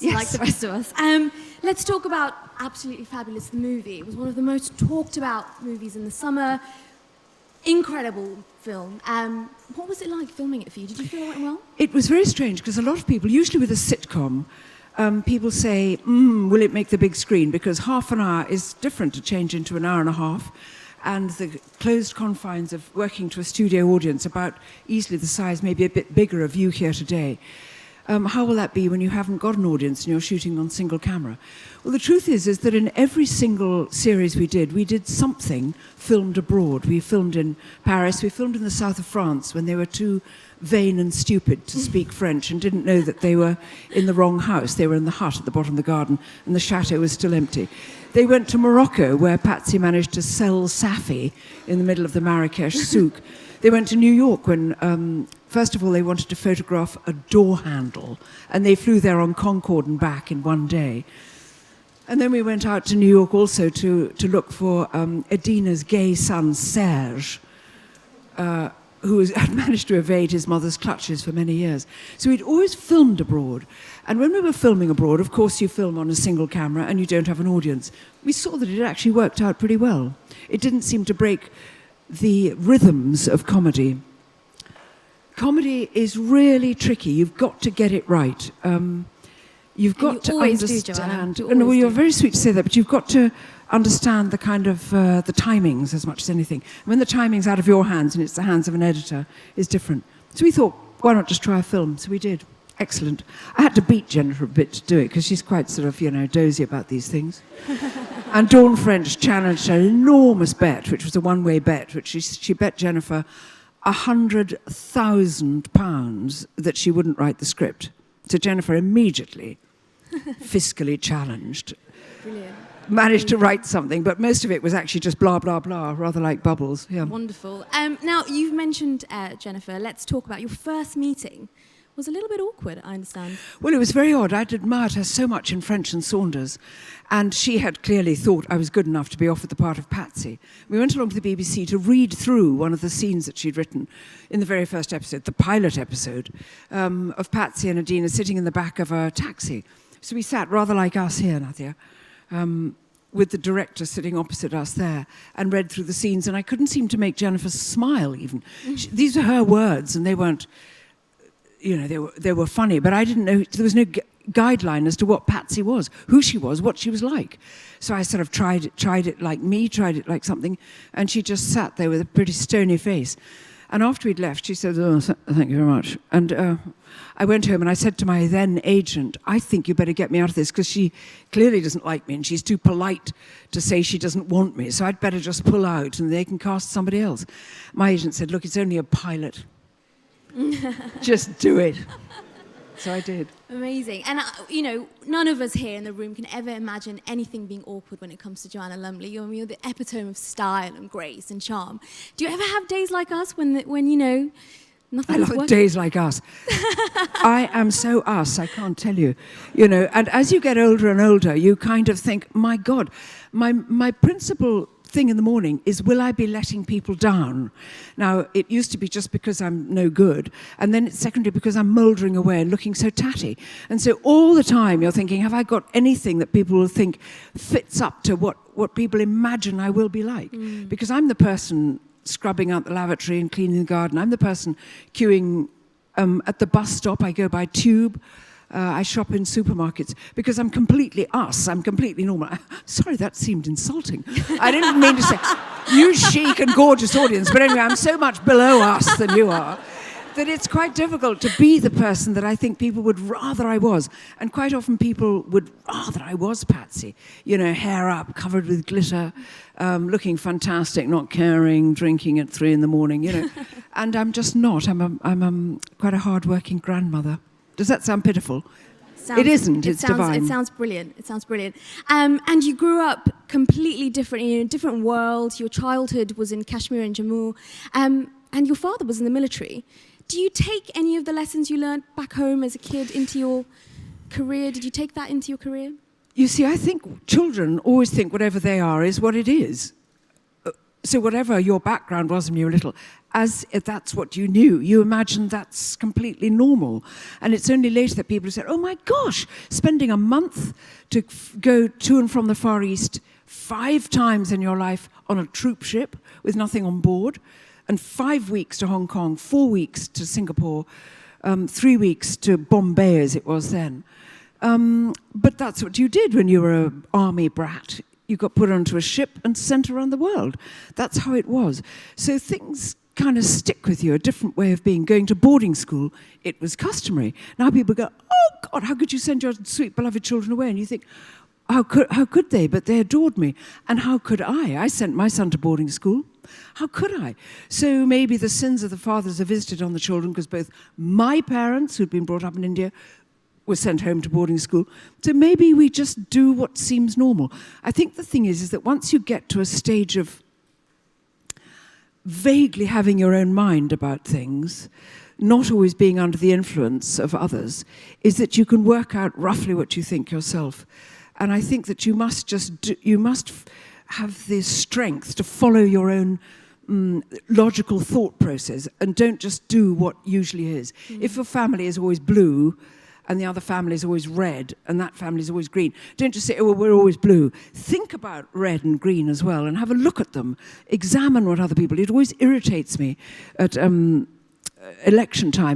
yes, like the rest of us. Let's talk about Absolutely Fabulous, the movie. It was one of the most talked about movies in the summer. Incredible film. What was it like filming it for you? Did you feel it went well? It was very strange because a lot of people, usually with a sitcom, people say, will it make the big screen? Because half an hour is different to change into an hour and a half. And the closed confines of working to a studio audience, about easily the size, maybe a bit bigger of you here today. How will that be when you haven't got an audience and you're shooting on single camera? Well, the truth is that in every single series we did something filmed abroad. We filmed in Paris, we filmed in the south of France when they were too vain and stupid to speak French and didn't know that they were in the wrong house. They were in the hut at the bottom of the garden and the chateau was still empty. They went to Morocco, where Patsy managed to sell Safi in the middle of the Marrakesh souk. They went to New York when, first of all, they wanted to photograph a door handle, and they flew there on Concorde and back in one day. And then we went out to New York also to look for Edina's gay son, Serge, who had managed to evade his mother's clutches for many years. So we'd always filmed abroad. And when we were filming abroad, of course, you film on a single camera and you don't have an audience. We saw that it actually worked out pretty well. It didn't seem to break the rhythms of comedy. Comedy is really tricky. You've got to get it right. You've got to understand. Well, you're very sweet to say that, but you've got to understand the kind of the timings as much as anything. When the timing's out of your hands and it's the hands of an editor, is different. So we thought, why not just try a film? So we did. Excellent. I had to beat Jennifer a bit to do it because she's quite sort of, dozy about these things. And Dawn French challenged an enormous bet, which was a one-way bet, which she bet Jennifer £100,000 that she wouldn't write the script. So Jennifer immediately, fiscally challenged, Brilliant. Managed to write something, but most of it was actually just blah, blah, blah, rather like bubbles. Yeah. Wonderful. Now, you've mentioned, Jennifer, let's talk about your first meeting. Was a little bit awkward, I understand. Well, it was very odd. I'd admired her so much in French and Saunders, and she had clearly thought I was good enough to be offered the part of Patsy. We went along to the BBC to read through one of the scenes that she'd written in the very first episode, the pilot episode, of Patsy and Edina sitting in the back of a taxi. So we sat rather like us here, Nadia, with the director sitting opposite us there, and read through the scenes, and I couldn't seem to make Jennifer smile even. These are her words, and they weren't, they were funny, but I didn't know, there was no guideline as to what Patsy was, who she was, what she was like. So I sort of tried it like me, tried it like something, and she just sat there with a pretty stony face. And after we'd left, she said, "Oh, thank you very much." And I went home and I said to my then agent, "I think you better get me out of this because she clearly doesn't like me and she's too polite to say she doesn't want me. So I'd better just pull out and they can cast somebody else." My agent said, "Look, it's only a pilot. Just do it." So I did. Amazing. And, none of us here in the room can ever imagine anything being awkward when it comes to Joanna Lumley. You're the epitome of style and grace and charm. Do you ever have days like us when nothing's I love days like us. I am so us, I can't tell you. And as you get older and older, you kind of think, my God, my principal thing in the morning is, will I be letting people down? Now, it used to be just because I'm no good, and then it's secondary because I'm mouldering away and looking so tatty. And so all the time you're thinking, have I got anything that people will think fits up to what people imagine I will be like? Because I'm the person scrubbing out the lavatory and cleaning the garden. I'm the person queuing at the bus stop. I go by tube. I shop in supermarkets because I'm completely us. I'm completely normal. Sorry, that seemed insulting. I didn't mean to say, you chic and gorgeous audience, but anyway, I'm so much below us than you are that it's quite difficult to be the person that I think people would rather I was. And quite often people would rather I was Patsy. Hair up, covered with glitter, looking fantastic, not caring, drinking at 3 a.m, And I'm just not. I'm quite a hard-working grandmother. Does that sound pitiful? It isn't. It's divine. It sounds brilliant. And you grew up completely different, in a different world. Your childhood was in Kashmir and Jammu. And your father was in the military. Do you take any of the lessons you learned back home as a kid into your career? Did you take that into your career? You see, I think children always think whatever they are is what it is. So whatever your background was when you were little, as if that's what you knew, you imagined that's completely normal. And it's only later that people said, oh my gosh, spending a month to go to and from the Far East 5 times in your life on a troop ship with nothing on board, and 5 weeks to Hong Kong, 4 weeks to Singapore, 3 weeks to Bombay as it was then. But that's what you did when you were an army brat. You got put onto a ship and sent around the world. That's how it was. So things kind of stick with you, a different way of being. Going to boarding school, it was customary. Now people go, oh God, how could you send your sweet beloved children away? And you think, how could they? But they adored me. And how could I? I sent my son to boarding school. How could I? So maybe the sins of the fathers are visited on the children, because both my parents, who'd been brought up in India, were sent home to boarding school. So maybe we just do what seems normal. I think the thing is that once you get to a stage of vaguely having your own mind about things, not always being under the influence of others, is that you can work out roughly what you think yourself. And I think that you must have the strength to follow your own logical thought process, and don't just do what usually is. If your family is always blue and the other family is always red and that family is always green, don't just say, oh, well, we're always blue. Think about red and green as well and have a look at them. Examine what other people... It always irritates me at election time